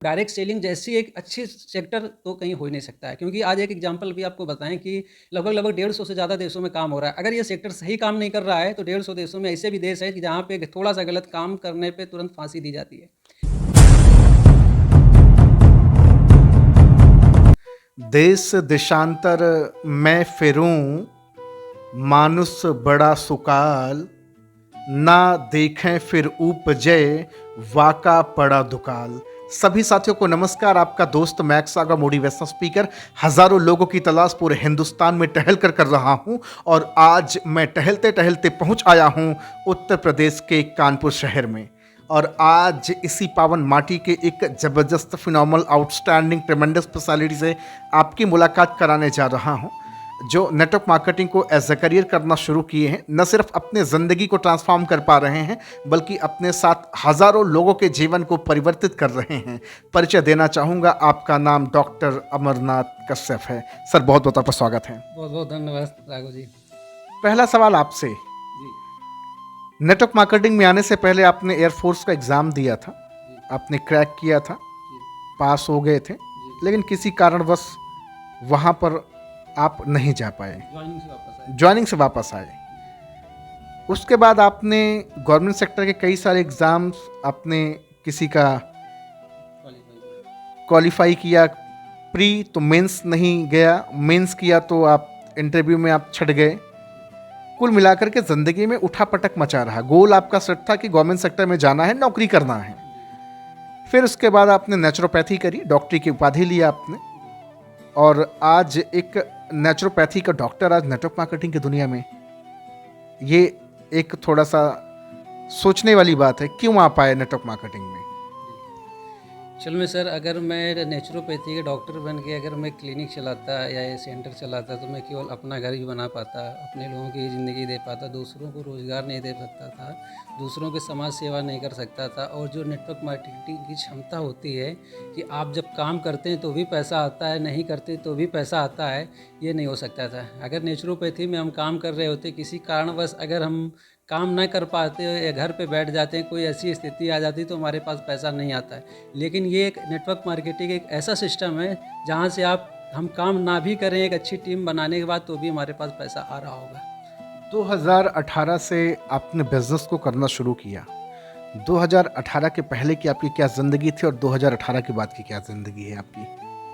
Direct selling जैसी एक अच्छी सेक्टर तो कहीं हो ही नहीं सकता है, क्योंकि आज एक एग्जांपल भी आपको बताएँ कि लगभग 150 से ज़्यादा देशों में काम हो रहा है। अगर ये सेक्टर सही काम नहीं कर रहा है, तो 150 देशों में ऐसे भी देश हैं कि जहाँ पे थोड़ा-सा गलत काम करने पे तुरंत फांसी दी जाती है। देश देशांतर मैं फिरूं, मानुष बड़ा सुकाल, ना देखें फिर उपजे, वाका पड़ा दुकाल। सभी साथियों को नमस्कार। आपका दोस्त मैक्स सागा मोटिवेशनल स्पीकर हजारों लोगों की तलाश पूरे हिंदुस्तान में टहल कर रहा हूं, और आज मैं टहलते टहलते पहुंच आया हूं उत्तर प्रदेश के कानपुर शहर में। और आज इसी पावन माटी के एक जबरदस्त फिनोमिनल आउटस्टैंडिंग ट्रेमेंडस पर्सनालिटी से आपकी मुलाकात कराने जा रहा हूं, जो नेटवर्क मार्केटिंग को एज ए करियर करना शुरू किए हैं। न सिर्फ अपने ज़िंदगी को ट्रांसफॉर्म कर पा रहे हैं, बल्कि अपने साथ हज़ारों लोगों के जीवन को परिवर्तित कर रहे हैं। परिचय देना चाहूँगा, आपका नाम डॉक्टर अमरनाथ कश्यप है। सर, बहुत बहुत आपका स्वागत है। बहुत-बहुत धन्यवाद राघव जी। पहला सवाल आपसे, जी, नेटवर्क मार्केटिंग में आने से पहले आपने एयरफोर्स का एग्ज़ाम दिया था, जी, आपने क्रैक किया था, जी, पास हो गए थे, जी। लेकिन किसी कारणवश वहाँ पर आप नहीं जा पाए, जॉइनिंग से वापस आए। ज्वाइनिंग से वापस आए। उसके बाद आपने गवर्नमेंट सेक्टर के कई सारे एग्ज़ाम्स, आपने किसी का क्वालीफाई किया। क्वालिफाई किया, प्री तो मेंस नहीं गया, मेंस किया तो आप इंटरव्यू में आप छट गए। कुल मिलाकर के ज़िंदगी में उठापटक मचा रहा। गोल आपका सेट था कि गवर्नमेंट सेक्टर में जाना है, नौकरी करना है। जी, फिर उसके बाद आपने नेचुरोपैथी करी, डॉक्टरी की उपाधि लिया आपने, जी। और आज एक नेचुरोपैथी का डॉक्टर आज नेटवर्क मार्केटिंग की दुनिया में, ये एक थोड़ा सा सोचने वाली बात है। क्यों आप आए नेटवर्क मार्केटिंग में? जी। चलो मैं सर, अगर मैं नेचुरोपैथी के डॉक्टर बन के अगर मैं क्लिनिक चलाता या ये सेंटर चलाता, तो मैं केवल अपना घर ही बना पाता, अपने लोगों की ज़िंदगी दे पाता, दूसरों को रोज़गार नहीं दे सकता था, दूसरों की समाज सेवा नहीं कर सकता था। और जो नेटवर्क मार्केटिंग की क्षमता होती है कि आप जब काम करते हैं तो भी पैसा आता है, नहीं करते तो भी पैसा आता है, ये नहीं हो सकता था। अगर नेचुरोपैथी में हम काम कर रहे होते, किसी कारणवश अगर हम काम ना कर पाते या घर पे बैठ जाते हैं, कोई ऐसी स्थिति आ जाती, तो हमारे पास पैसा नहीं आता है। लेकिन ये एक नेटवर्क मार्केटिंग एक ऐसा सिस्टम है जहाँ से हम काम ना भी करें एक अच्छी टीम बनाने के बाद, तो भी हमारे पास पैसा आ रहा होगा। 2018 से आपने बिजनेस को करना शुरू किया। 2018 के पहले की आपकी क्या ज़िंदगी थी और 2018 के बाद की क्या ज़िंदगी है आपकी?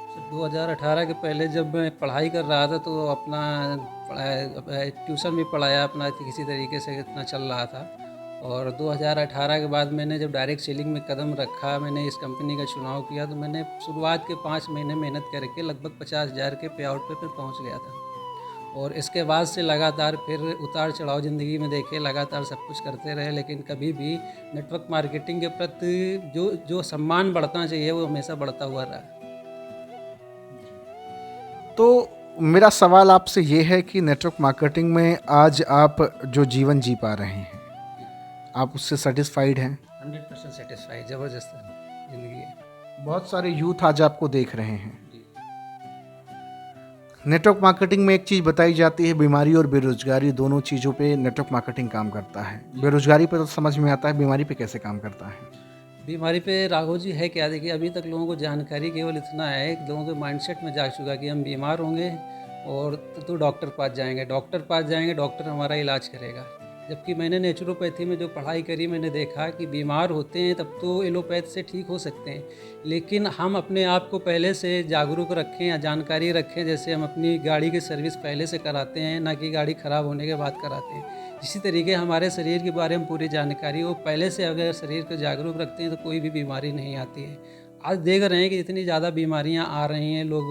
सर, 2018 के पहले जब मैं पढ़ाई कर रहा था, तो अपना ट्यूशन भी पढ़ाया अपना, किसी तरीके से इतना चल रहा था। और 2018 के बाद मैंने जब डायरेक्ट सेलिंग में कदम रखा, मैंने इस कंपनी का चुनाव किया, तो मैंने शुरुआत के 5 महीने मेहनत करके लगभग 50,000 के पे आउट पे फिर पहुंच गया था। और इसके बाद से लगातार फिर उतार चढ़ाव ज़िंदगी में देखे, लगातार सब कुछ करते रहे, लेकिन कभी भी नेटवर्क मार्केटिंग के प्रति जो जो सम्मान बढ़ना चाहिए, वो हमेशा बढ़ता हुआ रहा। तो मेरा सवाल आपसे ये है कि नेटवर्क मार्केटिंग में आज आप जो जीवन जी पा रहे हैं, जी, आप उससे सेटिस्फाइड हैं? 100% सेटिस्फाई, ज़बरदस्त ज़िंदगी है। बहुत सारे यूथ आज आपको देख रहे हैं। जी, नेटवर्क मार्केटिंग में एक चीज़ बताई जाती है, बीमारी और बेरोजगारी, दोनों चीज़ों पे नेटवर्क मार्केटिंग काम करता है। जी। बेरोजगारी पे तो समझ में आता है, बीमारी पे कैसे काम करता है? बीमारी पे राघव जी है क्या, देखिए अभी तक लोगों को जानकारी केवल इतना है कि लोगों के माइंडसेट में जा चुका कि हम बीमार होंगे और तो डॉक्टर पास जाएंगे, डॉक्टर हमारा इलाज करेगा। जबकि मैंने नेचुरोपैथी में जो पढ़ाई करी, मैंने देखा कि बीमार होते हैं तब तो एलोपैथ से ठीक हो सकते हैं, लेकिन हम अपने आप को पहले से जागरूक रखें या जानकारी रखें, जैसे हम अपनी गाड़ी की सर्विस पहले से कराते हैं, ना कि गाड़ी ख़राब होने के बाद कराते हैं। इसी तरीके हमारे शरीर के बारे में पूरी जानकारी हो, पहले से अगर शरीर को जागरूक रखते हैं तो कोई भी बीमारी नहीं आती है। आज देख रहे हैं कि इतनी ज़्यादा बीमारियां आ रही हैं, लोग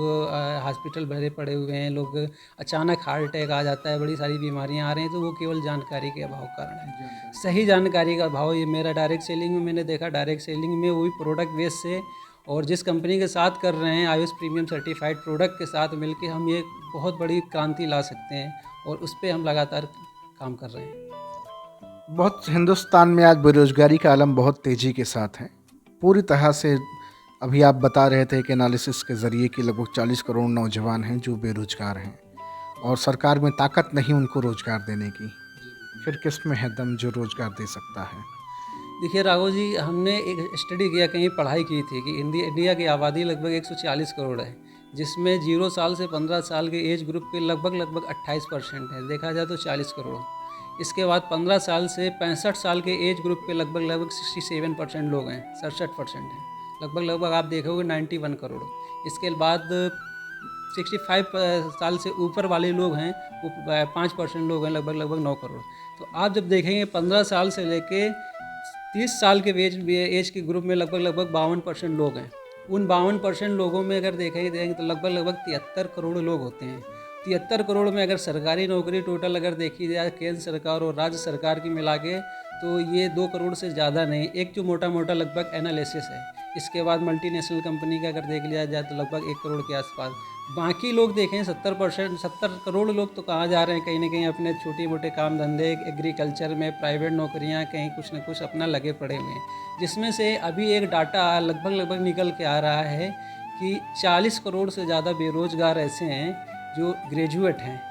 हॉस्पिटल भरे पड़े हुए हैं, लोग अचानक हार्ट अटैक आ जाता है, बड़ी सारी बीमारियां आ रही हैं, तो वो केवल जानकारी के अभाव कारण है। सही जानकारी का अभाव। ये मेरा डायरेक्ट सेलिंग में मैंने देखा, डायरेक्ट सेलिंग में वही प्रोडक्ट बेस से और जिस कंपनी के साथ कर रहे हैं, आयुष प्रीमियम सर्टिफाइड प्रोडक्ट के साथ मिलकर हम ये बहुत बड़ी क्रांति ला सकते हैं, और उस पर हम लगातार काम कर रहे हैं। बहुत हिंदुस्तान में आज बेरोजगारी का आलम बहुत तेज़ी के साथ है, पूरी तरह से। अभी आप बता रहे थे कि एनालिसिस के ज़रिए कि लगभग 40 करोड़ नौजवान हैं जो बेरोजगार हैं, और सरकार में ताकत नहीं उनको रोज़गार देने की। जी, फिर किस में है दम जो रोज़गार दे सकता है? देखिए राघव जी, हमने एक स्टडी किया, कहीं पढ़ाई की थी कि इंडिया की आबादी लगभग 140 करोड़ है, जिसमें 0 साल से 15 साल के एज ग्रुप के लगभग 28% है, देखा जाए तो 40 करोड़। इसके बाद 15 साल से 65 साल के एज ग्रुप के लगभग 67% लोग हैं, 67% हैं, लगभग आप देखोगे 91 करोड़। इसके बाद 65 साल से ऊपर वाले लोग हैं, वो 5% लोग हैं, लगभग 9 करोड़। तो आप जब देखेंगे 15 साल से लेके 30 साल के एज के ग्रुप में लगभग 52% लोग हैं। उन 52% लोगों में अगर देखेंगे तो लगभग 73 करोड़ लोग होते हैं। 73 करोड़ में अगर सरकारी नौकरी टोटल अगर देखी जाए केंद्र सरकार और राज्य सरकार की मिला के, तो ये 2 करोड़ से ज़्यादा नहीं, एक जो मोटा मोटा लगभग एनालिसिस है। इसके बाद मल्टीनेशनल कंपनी का अगर देख लिया जाए तो लगभग 1 करोड़ के आसपास। बाकी लोग देखें 70 करोड़ लोग तो कहाँ जा रहे हैं, कहीं ना कहीं अपने छोटे मोटे काम धंधे, एग्रीकल्चर में प्राइवेट नौकरियाँ, कहीं कुछ ना कुछ अपना लगे पड़े हुए हैं। जिसमें से अभी एक डाटा लगभग निकल के आ रहा है कि 40 करोड़ से ज़्यादा बेरोज़गार ऐसे हैं जो ग्रेजुएट हैं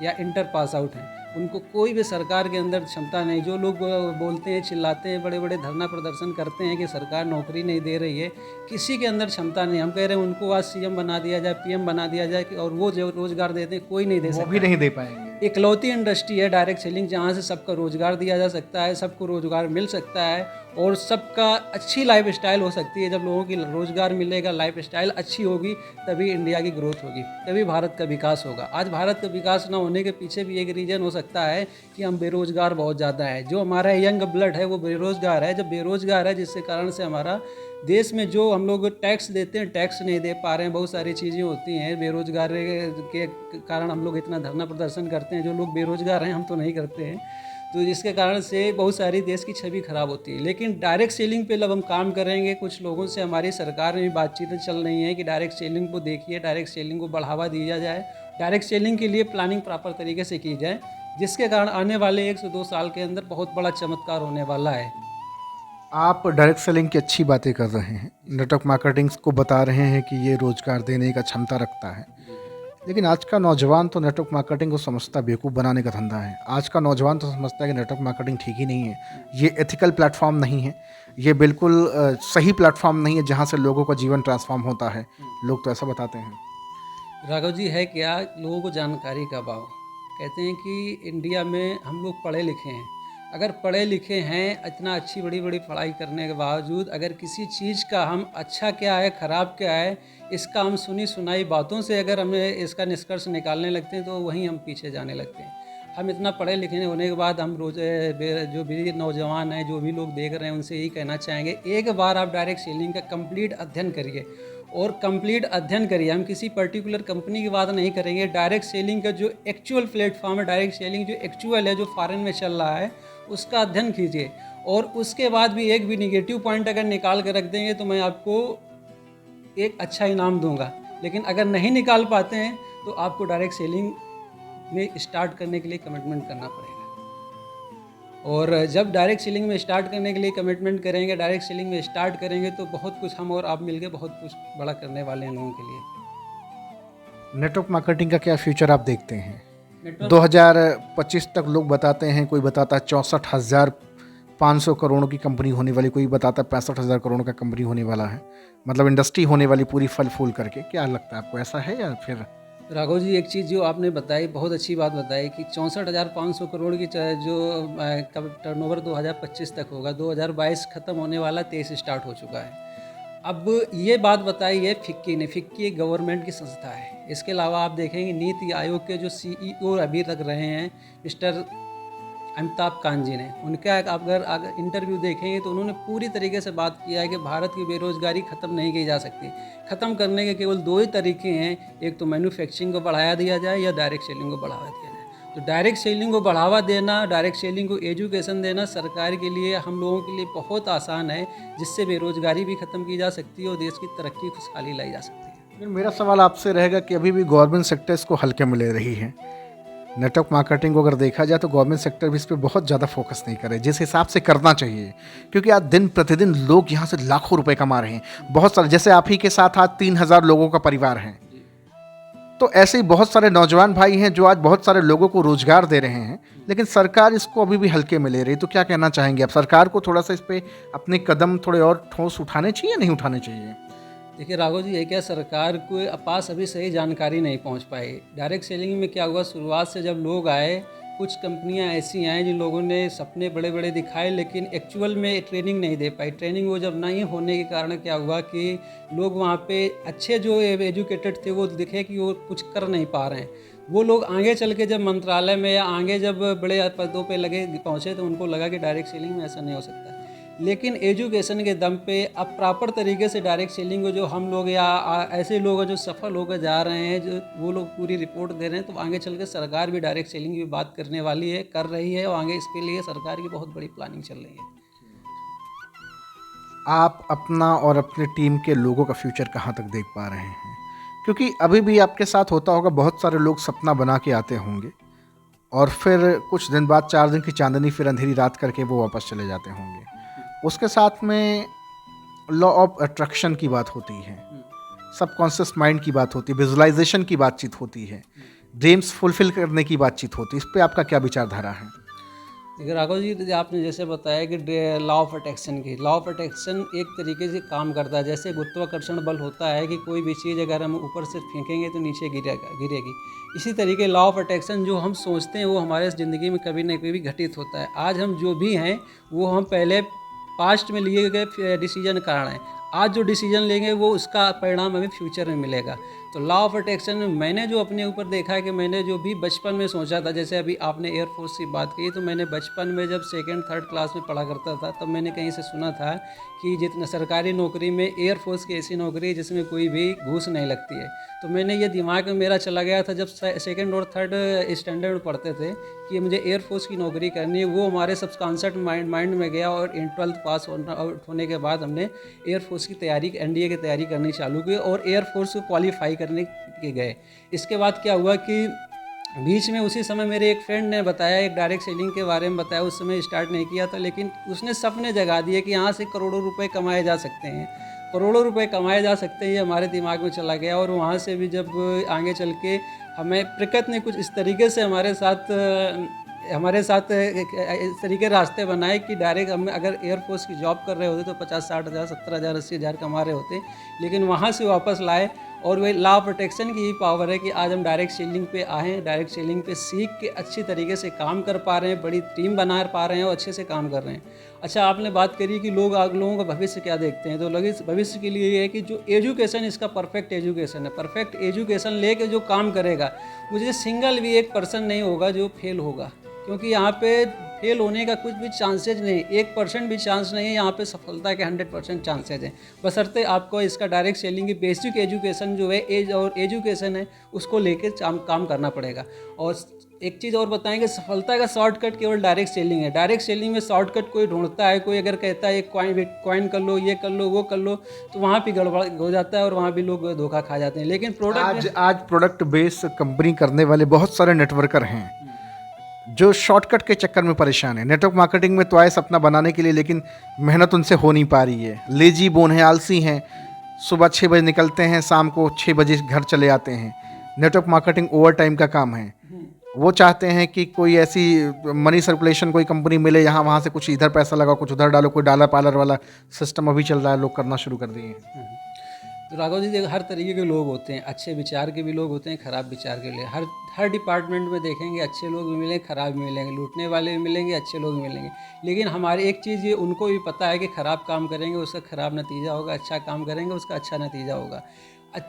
या इंटर पास आउट हैं। उनको कोई भी सरकार के अंदर क्षमता नहीं। जो लोग बोलते हैं, चिल्लाते हैं, बड़े बड़े धरना प्रदर्शन करते हैं कि सरकार नौकरी नहीं दे रही है, किसी के अंदर क्षमता नहीं। हम कह रहे हैं उनको आज सीएम बना दिया जाए, पीएम बना दिया जाए और वो जो रोज़गार देते हैं कोई नहीं दे सकता, वो भी नहीं दे पाएंगे। इकलौती इंडस्ट्री है डायरेक्ट सेलिंग, जहाँ से सबका रोज़गार दिया जा सकता है, सबको रोज़गार मिल सकता है और सबका अच्छी लाइफ स्टाइल हो सकती है। जब लोगों की रोज़गार मिलेगा, लाइफ स्टाइल अच्छी होगी, तभी इंडिया की ग्रोथ होगी, तभी भारत का विकास होगा। आज भारत का विकास ना होने के पीछे भी एक रीज़न हो सकता है कि हम बेरोज़गार बहुत ज़्यादा है। जो हमारा यंग ब्लड है वो बेरोज़गार है। जब बेरोज़गार है, जिसके कारण से हमारा देश में जो हम लोग टैक्स देते हैं, टैक्स नहीं दे पा रहे हैं, बहुत सारी चीज़ें होती हैं। बेरोज़गार के कारण हम लोग इतना धरना प्रदर्शन करते हैं। जो लोग बेरोज़गार हैं, हम तो नहीं करते हैं, तो जिसके कारण से बहुत सारी देश की छवि खराब होती है। लेकिन डायरेक्ट सेलिंग पे जब हम काम करेंगे, कुछ लोगों से हमारी सरकार में भी बातचीतें चल रही हैं कि डायरेक्ट सेलिंग को देखिए, डायरेक्ट सेलिंग को बढ़ावा दिया जाए, डायरेक्ट सेलिंग के लिए प्लानिंग प्रॉपर तरीके से की जाए, जिसके कारण आने वाले 1 से 2 साल के अंदर बहुत बड़ा चमत्कार होने वाला है। आप डायरेक्ट सेलिंग की अच्छी बातें कर रहे हैं, नेटवर्क मार्केटिंग को बता रहे हैं कि ये रोजगार देने का क्षमता रखता है, लेकिन आज का नौजवान तो नेटवर्क मार्केटिंग को समझता बेवकूफ़ बनाने का धंधा है। आज का नौजवान तो समझता है कि नेटवर्क मार्केटिंग ठीक ही नहीं है, ये एथिकल प्लेटफॉर्म नहीं है, ये बिल्कुल सही प्लेटफॉर्म नहीं है जहाँ से लोगों का जीवन ट्रांसफॉर्म होता है। लोग तो ऐसा बताते हैं। राघव जी, है क्या, लोगों को जानकारी का अभाव। कहते हैं कि इंडिया में हम लोग पढ़े लिखे हैं, अगर पढ़े लिखे हैं, इतना अच्छी बड़ी बड़ी पढ़ाई करने के बावजूद अगर किसी चीज़ का हम अच्छा क्या है ख़राब क्या है, इसका हम सुनी सुनाई बातों से अगर हमें इसका निष्कर्ष निकालने लगते हैं, तो वहीं हम पीछे जाने लगते हैं। हम इतना पढ़े लिखे होने के बाद हम जो भी नौजवान हैं, जो भी लोग देख रहे हैं, उनसे यही कहना चाहेंगे, एक बार आप डायरेक्ट सेलिंग का कंप्लीट अध्ययन करिए और कंप्लीट अध्ययन करिए। हम किसी पर्टिकुलर कंपनी की बात नहीं करेंगे, डायरेक्ट सेलिंग का जो एक्चुअल प्लेटफॉर्म है, डायरेक्ट सेलिंग जो एक्चुअल है, जो फॉरेन में चल रहा है, उसका अध्ययन कीजिए। और उसके बाद भी एक भी निगेटिव पॉइंट अगर निकाल कर रख देंगे तो मैं आपको एक अच्छा इनाम दूंगा। लेकिन अगर नहीं निकाल पाते हैं तो आपको डायरेक्ट सेलिंग में स्टार्ट करने के लिए कमिटमेंट करना पड़ेगा। और जब डायरेक्ट सेलिंग में स्टार्ट करने के लिए कमिटमेंट करेंगे, डायरेक्ट सेलिंग में स्टार्ट करेंगे, तो बहुत कुछ हम और आप मिलकर बहुत कुछ बड़ा करने वाले हैं लोगों के लिए। नेटवर्क मार्केटिंग का क्या फ्यूचर आप देखते हैं? 2025 तक लोग बताते हैं, कोई बताता है 64,500 करोड़ की कंपनी होने वाली, कोई बताता है 65,000 करोड़ का कंपनी होने वाला है, मतलब इंडस्ट्री होने वाली पूरी फल फूल करके। क्या लगता है आपको, ऐसा है या फिर? राघव जी, एक चीज़ जो आपने बताई, बहुत अच्छी बात बताई कि 64,500 करोड़ की जो टर्नओवर 2025 तक होगा, 2022 ख़त्म होने वाला, 23 स्टार्ट हो चुका है। अब ये बात बताई है फिक्की ने। फिक्की एक गवर्नमेंट की संस्था है। इसके अलावा आप देखेंगे नीति आयोग के जो CEO अभी तक रहे हैं मिस्टर अमिताभ कांत जी ने, उनका अगर इंटरव्यू देखेंगे तो उन्होंने पूरी तरीके से बात किया है कि भारत की बेरोज़गारी ख़त्म नहीं की जा सकती। ख़त्म करने के केवल 2 ही तरीके हैं, एक तो मैन्युफैक्चरिंग को बढ़ाया दिया जाए या डायरेक्ट सेलिंग को बढ़ावा दिया जाए। तो डायरेक्ट सेलिंग को बढ़ावा देना, डायरेक्ट सेलिंग को एजुकेशन देना सरकार के लिए, हम लोगों के लिए बहुत आसान है, जिससे बेरोज़गारी भी ख़त्म की जा सकती है और देश की तरक्की खुशहाली लाई जा सकती है। लेकिन मेरा सवाल आपसे रहेगा कि अभी भी गवर्नमेंट सेक्टर इसको हल्के में ले रही है। नेटवर्क मार्केटिंग को अगर देखा जाए तो गवर्नमेंट सेक्टर भी इस पर बहुत ज़्यादा फोकस नहीं करे जिस हिसाब से करना चाहिए, क्योंकि आज दिन प्रतिदिन लोग यहाँ से लाखों रुपए कमा रहे हैं। बहुत सारे, जैसे आप ही के साथ आज 3,000 लोगों का परिवार है, तो ऐसे ही बहुत सारे नौजवान भाई हैं जो आज बहुत सारे लोगों को रोजगार दे रहे हैं, लेकिन सरकार इसको अभी भी हल्के में ले रही है। तो क्या कहना चाहेंगे आप, सरकार को थोड़ा सा इस पे अपने कदम थोड़े और ठोस उठाने चाहिए या नहीं उठाने चाहिए? देखिए राघव जी, ये क्या सरकार को पास अभी सही जानकारी नहीं पहुंच पाई। डायरेक्ट सेलिंग में क्या हुआ, शुरुआत से जब लोग आए, कुछ कंपनियां ऐसी हैं जिन लोगों ने सपने बड़े बड़े दिखाए लेकिन एक्चुअल में ट्रेनिंग नहीं दे पाई। ट्रेनिंग वो जब नहीं होने के कारण क्या हुआ कि लोग वहाँ पे अच्छे जो एजुकेटेड थे वो दिखे कि वो कुछ कर नहीं पा रहे हैं। वो लोग आगे चल के जब मंत्रालय में या आगे जब बड़े पदों पे लगे पहुँचे तो उनको लगा कि डायरेक्ट सेलिंग में ऐसा नहीं हो सकता। लेकिन एजुकेशन के दम पे अब प्रॉपर तरीके से डायरेक्ट सेलिंग को जो हम लोग या ऐसे लोग हैं जो सफल होकर जा रहे हैं, जो वो लोग पूरी रिपोर्ट दे रहे हैं, तो आगे चल के सरकार भी डायरेक्ट सेलिंग की बात करने वाली है, कर रही है, और आगे इसके लिए सरकार की बहुत बड़ी प्लानिंग चल रही है। आप अपना और अपने टीम के लोगों का फ्यूचर कहाँ तक देख पा रहे हैं? क्योंकि अभी भी आपके साथ होता होगा, बहुत सारे लोग सपना बना के आते होंगे और फिर कुछ दिन बाद 4 दिन की चांदनी फिर अंधेरी रात करके वो वापस चले जाते होंगे। उसके साथ में लॉ ऑफ अट्रैक्शन की बात होती है, सबकॉन्शियस माइंड की बात होती है, विजुअलाइजेशन की बातचीत होती है, ड्रीम्स फुलफिल करने की बातचीत होती है। इस पे आपका क्या विचारधारा है? देखिए राघव जी, आपने जैसे बताया कि लॉ ऑफ अट्रैक्शन की, लॉ ऑफ अट्रैक्शन एक तरीके से काम करता है। जैसे गुरुत्वाकर्षण बल होता है कि कोई भी चीज़ अगर हम ऊपर से फेंकेंगे तो नीचे गिरेगी, इसी तरीके लॉ ऑफ अट्रैक्शन जो हम सोचते हैं वो हमारे ज़िंदगी में कभी न कभी घटित होता है। आज हम जो भी हैं वो हम पहले पास्ट में लिए गए डिसीजन कारण है। आज जो डिसीजन लेंगे वो उसका परिणाम हमें फ्यूचर में मिलेगा। तो लॉ ऑफ अट्रैक्शन में मैंने जो अपने ऊपर देखा है कि मैंने जो भी बचपन में सोचा था, जैसे अभी आपने एयरफोर्स की बात की, तो मैंने बचपन में जब 2nd-3rd क्लास में पढ़ा करता था तब मैंने कहीं से सुना था कि जितना सरकारी नौकरी में एयरफोर्स की ऐसी नौकरी है जिसमें कोई भी घूस नहीं लगती है। तो मैंने ये दिमाग में मेरा चला गया था जब 2nd और 3rd स्टैंडर्ड में पढ़ते थे कि मुझे एयरफोर्स की नौकरी करनी है। वो हमारे सबकॉन्शियस माइंड में गया और 12th पास होने के बाद हमने एयरफोर्स की तैयारी, NDA की तैयारी करनी चालू की और एयरफोर्स को क्वालिफाई करने के गए। इसके बाद क्या हुआ कि बीच में उसी समय मेरे एक फ्रेंड ने बताया, एक डायरेक्ट सेलिंग के बारे में बताया। उस समय स्टार्ट नहीं किया था लेकिन उसने सपने जगा दिए कि यहाँ से करोड़ों रुपए कमाए जा सकते हैं, करोड़ों रुपए कमाए जा सकते हैं। ये हमारे दिमाग में चला गया और वहाँ से भी जब आगे चल के हमें प्रकृति ने कुछ इस तरीके से हमारे साथ इस तरीके रास्ते बनाए कि डायरेक्ट हम अगर एयरफोर्स की जॉब कर रहे होते तो 50-60 हज़ार, 70 हज़ार, 80 हज़ार कमा रहे होते, लेकिन वहाँ से वापस लाए। और वही लॉ ऑफ अट्रैक्शन की ही पावर है कि आज हम डायरेक्ट सेलिंग पे आए हैं, डायरेक्ट सेलिंग पे सीख के अच्छी तरीके से काम कर पा रहे हैं, बड़ी टीम बना पा रहे हैं और अच्छे से काम कर रहे हैं। अच्छा, आपने बात करी कि लोगों का भविष्य क्या देखते हैं, तो भविष्य के लिए ये है कि जो एजुकेशन, इसका परफेक्ट एजुकेशन है, परफेक्ट एजुकेशन लेके जो काम करेगा, मुझे सिंगल भी एक पर्सन नहीं होगा जो फेल होगा, क्योंकि यहाँ पे फेल होने का कुछ भी चांसेज नहीं, 1% भी चांस नहीं है। यहाँ पे सफलता के 100% चांसेज हैं, बशर्ते आपको इसका डायरेक्ट सेलिंग की बेसिक एजुकेशन जो है एजुकेशन है उसको लेके काम करना पड़ेगा। और एक चीज़ और बताएंगे, सफलता का शॉर्टकट केवल डायरेक्ट सेलिंग है। डायरेक्ट सेलिंग में शॉर्टकट कोई ढूंढता है, कोई अगर कहता है एक कॉइन कर लो, ये कर लो, वो कर लो, तो वहाँ भी गड़बड़ हो जाता है और वहाँ भी लोग धोखा खा जाते हैं। लेकिन आज प्रोडक्ट बेस्ड कंपनी करने वाले बहुत सारे नेटवर्कर हैं जो शॉर्टकट के चक्कर में परेशान है। नेटवर्क मार्केटिंग में तो आए सपना बनाने के लिए, लेकिन मेहनत उनसे हो नहीं पा रही है। लेजी बोन है, आलसी हैं, सुबह 6 बजे निकलते हैं, शाम को 6 बजे घर चले आते हैं। नेटवर्क मार्केटिंग ओवर टाइम का काम है। वो चाहते हैं कि कोई ऐसी मनी सर्कुलेशन कोई कंपनी मिले, यहाँ वहाँ से कुछ इधर पैसा लगाओ, कुछ उधर डालो, कोई डॉलर पार्लर वाला सिस्टम अभी चल रहा है, लोग करना शुरू कर दिए हैं। तो राघव जी, हर तरीके के लोग होते हैं, अच्छे विचार के भी लोग होते हैं, खराब विचार के लिए। हर डिपार्टमेंट में देखेंगे अच्छे लोग भी मिलेंगे, खराब भी मिलेंगे, लूटने वाले भी मिलेंगे, अच्छे लोग भी मिलेंगे। लेकिन हमारी एक चीज़ ये उनको भी पता है कि ख़राब काम करेंगे उसका ख़राब नतीजा होगा, अच्छा काम करेंगे उसका अच्छा नतीजा होगा।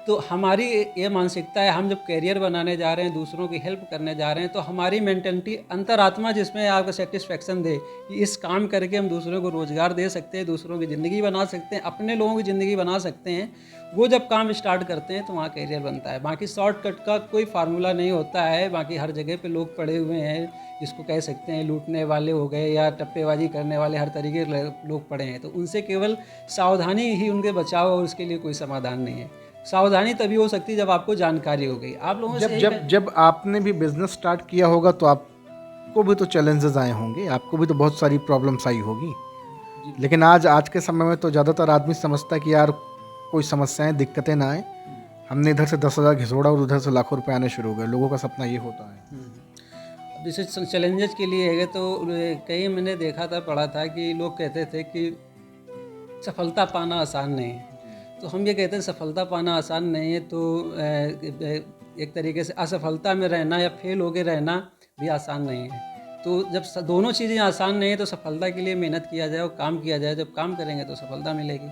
तो हमारी ये मानसिकता है, हम जब कैरियर बनाने जा रहे हैं, दूसरों की हेल्प करने जा रहे हैं, तो हमारी मेंटेलिटी, अंतरात्मा जिसमें आपको सेटिस्फेक्शन दे कि इस काम करके हम दूसरों को रोज़गार दे सकते हैं, दूसरों की ज़िंदगी बना सकते हैं, अपने लोगों की ज़िंदगी बना सकते हैं, वो जब काम स्टार्ट करते हैं तो वहाँ कैरियर बनता है। बाकी शॉर्टकट का कोई फार्मूला नहीं होता है। बाकी हर जगह पे लोग पड़े हुए हैं, जिसको कह सकते हैं लूटने वाले हो गए या टप्पेबाजी करने वाले, हर तरीके के लोग पड़े हैं। तो उनसे केवल सावधानी ही उनके बचाव, और उसके लिए कोई समाधान नहीं है। सावधानी तभी हो सकती है जब आपको जानकारी हो गई। आप लोगों से जब आपने भी बिजनेस स्टार्ट किया होगा तो आपको भी तो चैलेंजेस आए होंगे, आपको भी तो बहुत सारी प्रॉब्लम्स आई होगी। लेकिन आज के समय में तो ज़्यादातर आदमी समझता है कि यार कोई समस्याएं, दिक्कतें ना आए, हमने इधर से 10,000 घिसोड़ा और उधर से लाखों रुपए आने शुरू हो गए। लोगों का सपना ये होता है। अब जैसे चैलेंजेस के लिए है तो कई मैंने देखा था, पढ़ा था कि लोग कहते थे कि सफलता पाना आसान नहीं है। तो हम ये कहते हैं सफलता पाना आसान नहीं है, तो एक तरीके से असफलता में रहना या फेल होके रहना भी आसान नहीं है। तो जब दोनों चीज़ें आसान नहीं है तो सफलता के लिए मेहनत किया जाए और काम किया जाए। जब काम करेंगे तो सफलता मिलेगी।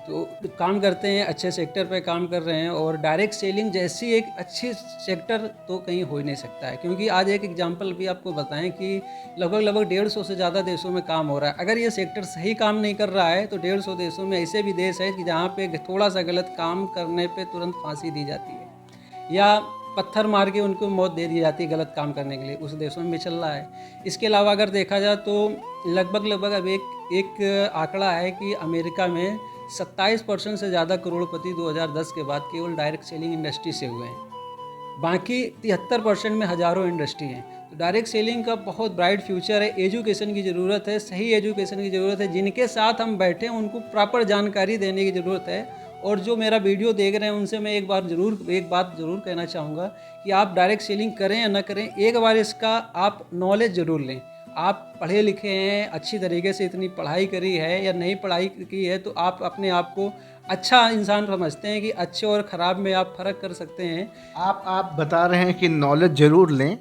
तो काम करते हैं, अच्छे सेक्टर पे काम कर रहे हैं, और डायरेक्ट सेलिंग जैसी एक अच्छी सेक्टर तो कहीं हो ही नहीं सकता है। क्योंकि आज एक एग्जांपल भी आपको बताएं कि लगभग 150 से ज़्यादा देशों में काम हो रहा है। अगर ये सेक्टर सही काम नहीं कर रहा है तो 150 देशों में ऐसे भी देश है कि जहाँ पे थोड़ा सा गलत काम करने पे तुरंत फांसी दी जाती है या पत्थर मार के उनको मौत दे दी जाती है गलत काम करने के लिए। उस देशों में भी चल रहा है। इसके अलावा अगर देखा जाए तो लगभग अब एक आंकड़ा है कि अमेरिका में 27% से ज़्यादा करोड़पति 2010 के बाद केवल डायरेक्ट सेलिंग इंडस्ट्री से हुए हैं। बाकी 73% में हज़ारों इंडस्ट्री हैं। तो डायरेक्ट सेलिंग का बहुत ब्राइट फ्यूचर है। एजुकेशन की ज़रूरत है, सही एजुकेशन की ज़रूरत है। जिनके साथ हम बैठे हैं उनको प्रॉपर जानकारी देने की ज़रूरत है। और जो मेरा वीडियो देख रहे हैं उनसे मैं एक बात ज़रूर कहना चाहूँगा कि आप डायरेक्ट सेलिंग करें या ना करें, एक बार इसका आप नॉलेज ज़रूर लें। आप पढ़े लिखे हैं, अच्छी तरीके से इतनी पढ़ाई करी है या नहीं पढ़ाई की है, तो आप अपने आप को अच्छा इंसान समझते हैं कि अच्छे और ख़राब में आप फ़र्क कर सकते हैं। आप बता रहे हैं कि नॉलेज ज़रूर लें।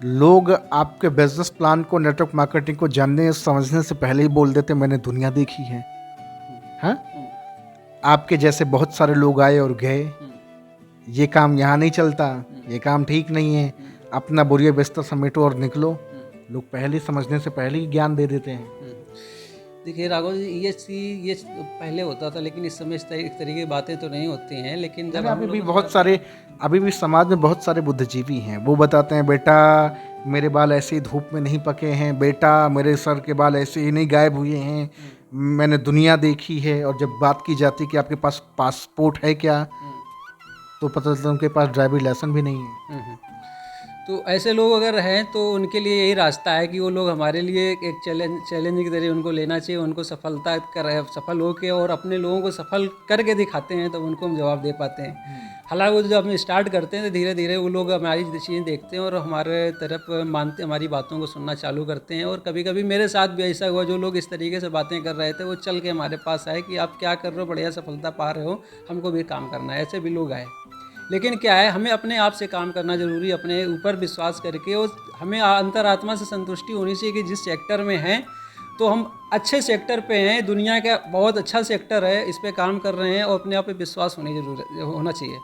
लोग आपके बिजनेस प्लान को, नेटवर्क मार्केटिंग को जानने समझने से पहले ही बोल देते मैंने दुनिया देखी है। हाँ, आपके जैसे बहुत सारे लोग आए और गए, ये काम यहाँ नहीं चलता, ये काम ठीक नहीं है, अपना बोरिया बिस्तर समेटो और निकलो। लोग पहले समझने से पहले ही ज्ञान दे देते हैं। देखिए राघव जी, ये पहले होता था, लेकिन इस समय इस तरीके की बातें तो नहीं होती हैं। लेकिन जब अभी भी समाज में बहुत सारे बुद्धिजीवी हैं। वो बताते हैं बेटा मेरे बाल ऐसे ही धूप में नहीं पके हैं, बेटा मेरे सर के बाल ऐसे ही नहीं गायब हुए हैं, मैंने दुनिया देखी है। और जब बात की जाती है कि आपके पास पासपोर्ट है क्या, तो पता चलता है उनके पास ड्राइविंग लाइसेंस भी नहीं है। तो ऐसे लोग अगर हैं तो उनके लिए यही रास्ता है कि वो लोग हमारे लिए एक चैलेंज की तरह उनको लेना चाहिए। उनको सफल होकर और अपने लोगों को सफल करके दिखाते हैं तब उनको हम जवाब दे पाते हैं। हालांकि वो जब हम स्टार्ट करते हैं तो धीरे धीरे वो लोग हमारी चीज़ें देखते हैं और हमारे तरफ मानते, हमारी बातों को सुनना चालू करते हैं। और कभी कभी मेरे साथ भी ऐसा हुआ, जो लोग इस तरीके से बातें कर रहे थे वो चल के हमारे पास आए कि आप क्या कर रहे हो, बढ़िया सफलता पा रहे हो, हमको भी काम करना है। ऐसे भी लोग आए। लेकिन क्या है, हमें अपने आप से काम करना ज़रूरी है, अपने ऊपर विश्वास करके। और हमें अंतरात्मा से संतुष्टि होनी चाहिए कि जिस सेक्टर में हैं तो हम अच्छे सेक्टर पे हैं, दुनिया का बहुत अच्छा सेक्टर है, इस पे काम कर रहे हैं और अपने आप पे विश्वास होना चाहिए।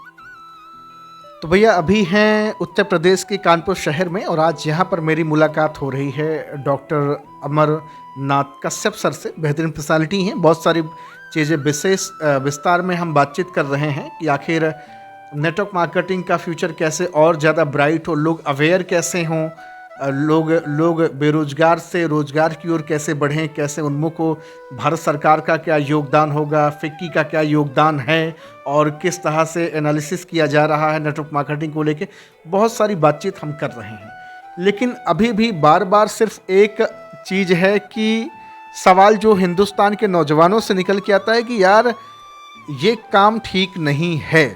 तो भैया अभी हैं उत्तर प्रदेश के कानपुर शहर में, और आज यहाँ पर मेरी मुलाकात हो रही है डॉक्टर अमरनाथ कश्यप सर से। बेहतरीन पर्सनालिटी हैं, बहुत सारी चीज़ें विस्तार में हम बातचीत कर रहे हैं कि आखिर नेटवर्क मार्केटिंग का फ्यूचर कैसे और ज़्यादा ब्राइट हो, लोग अवेयर कैसे हों, लोग बेरोजगार से रोजगार की ओर कैसे बढ़ें, कैसे उन्मुख हो, भारत सरकार का क्या योगदान होगा, फिक्की का क्या योगदान है, और किस तरह से एनालिसिस किया जा रहा है नेटवर्क मार्केटिंग को लेके। बहुत सारी बातचीत हम कर रहे हैं। लेकिन अभी भी बार बार सिर्फ एक चीज़ है कि सवाल जो हिंदुस्तान के नौजवानों से निकल के आता है कि यार ये काम ठीक नहीं है।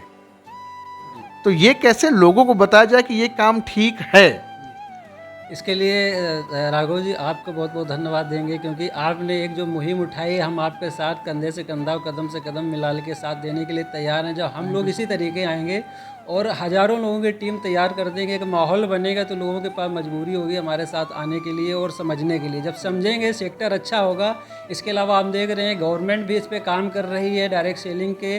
तो ये कैसे लोगों को बताया जाए कि ये काम ठीक है? इसके लिए राघव जी आपको बहुत बहुत धन्यवाद देंगे, क्योंकि आपने एक जो मुहिम उठाई है, हम आपके साथ कंधे से कंधा और कदम से कदम मिला के साथ देने के लिए तैयार हैं। जब हम लोग इसी तरीके आएंगे और हज़ारों लोगों की टीम तैयार कर देंगे, एक माहौल बनेगा, तो लोगों के पास मजबूरी होगी हमारे साथ आने के लिए और समझने के लिए। जब समझेंगे सेक्टर अच्छा होगा। इसके अलावा हम देख रहे हैं गवर्नमेंट भी इस पर काम कर रही है। डायरेक्ट सेलिंग के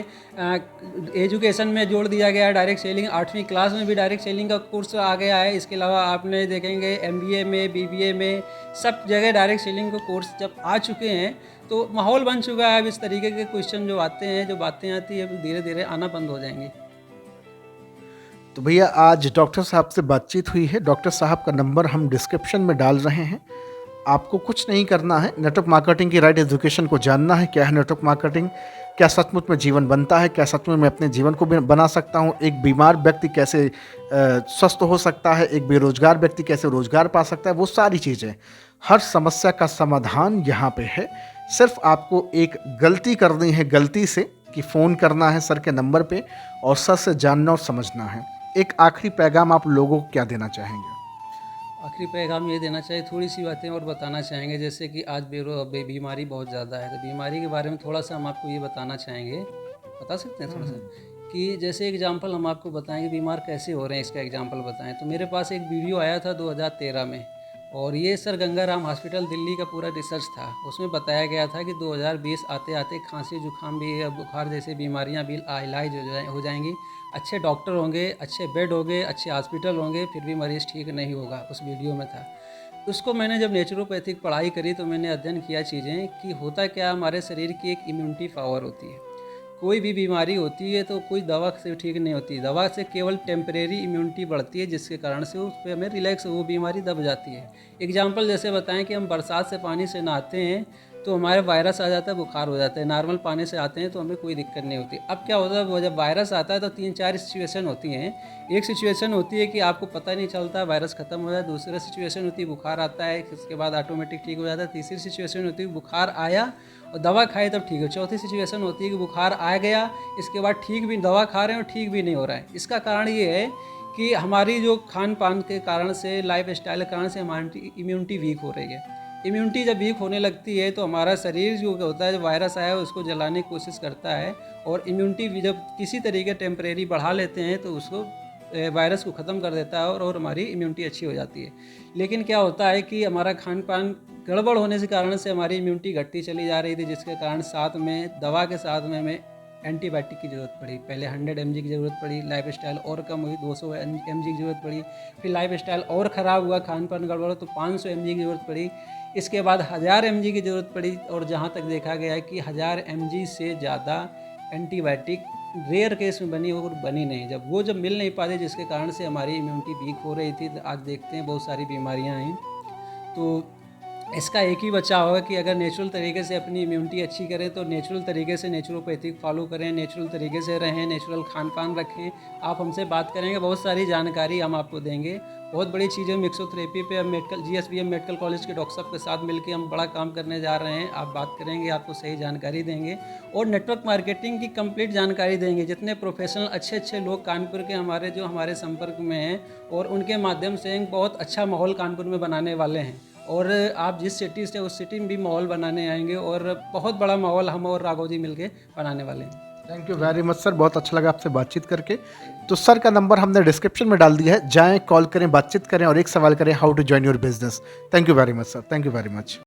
एजुकेशन में जोड़ दिया गया है। डायरेक्ट सेलिंग 8वीं क्लास में भी डायरेक्ट सेलिंग का कोर्स आ गया है। इसके अलावा आपने देखेंगे MBA में, BBA में, सब जगह डायरेक्ट सेलिंग के कोर्स जब आ चुके हैं तो माहौल बन चुका है। अब इस तरीके के क्वेश्चन जो आते हैं, जो बातें आती हैं, धीरे धीरे आना बंद हो जाएंगी। तो भैया आज डॉक्टर साहब से बातचीत हुई है। डॉक्टर साहब का नंबर हम डिस्क्रिप्शन में डाल रहे हैं। आपको कुछ नहीं करना है, नेटवर्क मार्केटिंग की राइट एजुकेशन को जानना है। क्या है नेटवर्क मार्केटिंग, क्या सचमुच में जीवन बनता है, क्या सच में मैं अपने जीवन को बना सकता हूँ, एक बीमार व्यक्ति कैसे स्वस्थ हो सकता है, एक बेरोजगार व्यक्ति कैसे रोजगार पा सकता है, वो सारी चीज़ें, हर समस्या का समाधान यहाँ पे है। सिर्फ आपको एक गलती करनी है, गलती से कि फ़ोन करना है सर के नंबर पे और सर से जानना और समझना है। एक आखिरी पैगाम आप लोगों को क्या देना चाहेंगे? आखिरी पैगाम ये देना चाहिए, थोड़ी सी बातें और बताना चाहेंगे। जैसे कि आज बीमारी बहुत ज़्यादा है, तो बीमारी के बारे में थोड़ा सा हम आपको ये बताना चाहेंगे, बता सकते हैं थोड़ा सा, कि जैसे एग्जांपल हम आपको बताएंगे बीमार कैसे हो रहे हैं, इसका एग्जांपल बताएं। तो मेरे पास एक वीडियो आया था 2013 में, और ये सर गंगाराम हॉस्पिटल दिल्ली का पूरा रिसर्च था। उसमें बताया गया था कि 2020 आते आते खांसी जुकाम भी, बुखार जैसे बीमारियां भी इलाज हो जाएंगी। अच्छे डॉक्टर होंगे, अच्छे बेड होंगे, अच्छे हॉस्पिटल होंगे, फिर भी मरीज़ ठीक नहीं होगा, उस वीडियो में था। उसको मैंने जब नेचुरोपैथिक पढ़ाई करी तो मैंने अध्ययन किया चीज़ें कि होता क्या, हमारे शरीर की एक इम्यूनिटी पावर होती है। कोई भी बीमारी होती है तो कोई दवा से ठीक नहीं होती, दवा से केवल टेम्परेरी इम्यूनिटी बढ़ती है, जिसके कारण से उस पर हमें रिलैक्स, वो बीमारी दब जाती है। एग्जाम्पल जैसे बताएं कि हम बरसात से पानी से नहाते हैं तो हमारे वायरस आ जाता है, बुखार हो जाता है। नॉर्मल पानी से आते हैं तो हमें कोई दिक्कत नहीं होती। अब क्या होता है, वो जब वायरस आता है तो 3-4 सिचुएशन होती हैं। एक सिचुएशन होती है कि आपको पता नहीं चलता, वायरस खत्म हो जाए। दूसरा सिचुएशन होती है बुखार आता है, उसके बाद ऑटोमेटिक ठीक हो जाता है। तीसरी सिचुएशन होती है बुखार आया और दवा खाए तब ठीक हो। चौथी सिचुएशन होती है कि बुखार आ गया, इसके बाद ठीक भी, दवा खा रहे हैं और ठीक भी नहीं हो रहा है। इसका कारण ये है कि हमारी जो खान पान के कारण से, लाइफ स्टाइल के कारण से हमारी इम्यूनिटी वीक हो रही है। इम्यूनिटी जब वीक होने लगती है तो हमारा शरीर जो होता है, जब वायरस आया है उसको जलाने की कोशिश करता है, और इम्यूनिटी जब किसी तरीके टेम्परेरी बढ़ा लेते हैं तो उसको वायरस को ख़त्म कर देता है, और हमारी इम्यूनिटी अच्छी हो जाती है। लेकिन क्या होता है कि हमारा खान पान गड़बड़ होने के कारण से हमारी इम्यूनिटी घटती चली जा रही थी, जिसके कारण साथ में दवा के साथ में हमें एंटीबायोटिक की ज़रूरत पड़ी। पहले 100 mg की ज़रूरत पड़ी, लाइफ स्टाइल और कम हुई, 200 mg की ज़रूरत पड़ी। फिर लाइफ स्टाइल और ख़राब हुआ, खान पान गड़बड़, तो 500 mg की ज़रूरत पड़ी। इसके बाद 1000 mg की ज़रूरत पड़ी, और जहाँ तक देखा गया है कि 1000 mg से ज़्यादा एंटीबायोटिक रेयर केस में बनी और बनी नहीं। जब मिल नहीं पाते, जिसके कारण से हमारी इम्यूनिटी वीक हो रही थी, तो आज देखते हैं बहुत सारी बीमारियाँ हैं। तो इसका एक ही बचाव होगा कि अगर नेचुरल तरीके से अपनी इम्यूनिटी अच्छी करें तो नेचुरल तरीके से नेचुरोपैथिक फॉलो करें, नेचुरल तरीके से रहें, नेचुरल खान पान रखें। आप हमसे बात करेंगे, बहुत सारी जानकारी हम आपको देंगे। बहुत बड़ी चीज़ें मिक्सोथेरेपी पे हम GSVM मेडिकल कॉलेज के डॉक्टर साहब के साथ मिलकर हम बड़ा काम करने जा रहे हैं। आप बात करेंगे, आपको सही जानकारी देंगे, और नेटवर्क मार्केटिंग की कंप्लीट जानकारी देंगे। जितने प्रोफेशनल अच्छे लोग कानपुर के हमारे संपर्क में हैं, और उनके माध्यम से एक बहुत अच्छा माहौल कानपुर में बनाने वाले हैं। और आप जिस सिटी से उस सिटी में भी माहौल बनाने आएंगे, और बहुत बड़ा माहौल हम और राघव जी मिलके बनाने वाले हैं। Thank you very much sir, बहुत अच्छा लगा आपसे बातचीत करके। तो सर का नंबर हमने डिस्क्रिप्शन में डाल दिया है, जाएं, कॉल करें, बातचीत करें और एक सवाल करें, how to join your business. Thank you very much sir, thank you very much.